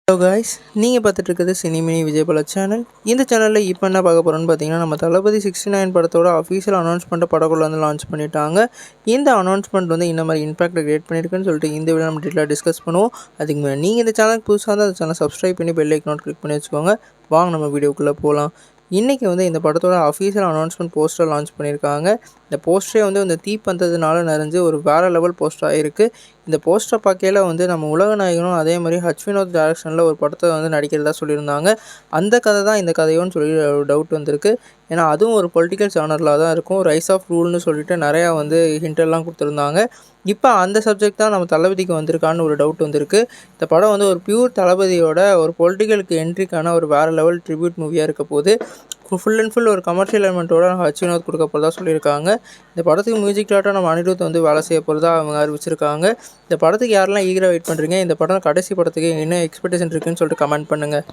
Hello guys, நீங்கள் பார்த்துட்டு இருக்கிறது சினிமினி விஜயபாலா சேனல். இந்த சேனலில் இப்போ என்ன பார்க்க போகிறோன்னு பார்த்தீங்கன்னா, நம்ம தளபதி 69 படத்தோட அஃபீஷியல் அனௌன்ஸ்மெண்ட்டை படக்குள்ள வந்து லான்ச் பண்ணிட்டாங்க. இந்த அனௌன்ஸ்மெண்ட் வந்து இந்த மாதிரி இம்பாக்ட் கிரியேட் பண்ணியிருக்குன்னு சொல்லிட்டு இந்த வீடியோ நம்ம டீட்டெயிலாக டிஸ்கஸ் பண்ணுவோம். அதுக்கு முன்னாடி நீங்கள் இந்த சேனலுக்கு புதுசாக இருந்தால் அந்த சேனல் சப்ஸ்கிரைப் பண்ணி பெல் ஐக்கான் கிளிக் பண்ணி வச்சுக்கோங்க. வாங்க நம்ம வீடியோக்குள்ளே போகலாம். இன்றைக்கி வந்து இந்த படத்தோட அஃபீஷியல் அனௌன்ஸ்மெண்ட் போஸ்டர் லான்ச் பண்ணியிருக்காங்க. இந்த போஸ்டரே வந்து இந்த தீப்பந்ததுனால நிறைஞ்சு ஒரு வேறு லெவல் போஸ்டராக இருக்குது. இந்த போஸ்டரை பார்க்கையில் வந்து நம்ம உலக நாயகனும் அதே மாதிரி ஹச் வினோத் டைரக்ஷனில் ஒரு படத்தை வந்து நடிக்கிறதா சொல்லியிருந்தாங்க. அந்த கதை தான் இந்த கதையோன்னு சொல்லி ஒரு டவுட் வந்திருக்கு. ஏன்னா அதுவும் ஒரு பொலிட்டிக்கல் ஜானரில் தான் இருக்கும். ரைஸ் ஆஃப் ரூல்னு சொல்லிட்டு நிறையா வந்து ஹிண்டெல்லாம் கொடுத்துருந்தாங்க. இப்போ அந்த சப்ஜெக்ட் தான் நம்ம தளபதிக்கு வந்திருக்கான்னு ஒரு டவுட் வந்திருக்கு. இந்த படம் வந்து ஒரு பியூர் தளபதியோட ஒரு பொலிட்டிக்கலுக்கு என்ட்ரிக்கான ஒரு வேறு லெவல் ட்ரிபியூட் மூவியாக இருக்க போது ஃபுல் அண்ட் ஃபுல் ஒரு கமர்ஷியல் எலிமெண்ட்டோட ஹச் வினோத் கொடுக்க போகிறதா சொல்லியிருக்காங்க. இந்த படத்துக்கு மியூசிக் டேரக்டர் நம்ம அனிருத் வந்து வேலை செய்ய போகிறதா அவங்க அறிவிச்சிருக்காங்க. இந்த படத்துக்கு யாரெல்லாம் ஈகராக வெயிட் பண்ணுறீங்க? இந்த படம் கடைசி படத்துக்கு என்ன எக்ஸ்பெக்டேஷன் இருக்குன்னு சொல்லிட்டு கமெண்ட் பண்ணுங்கள்.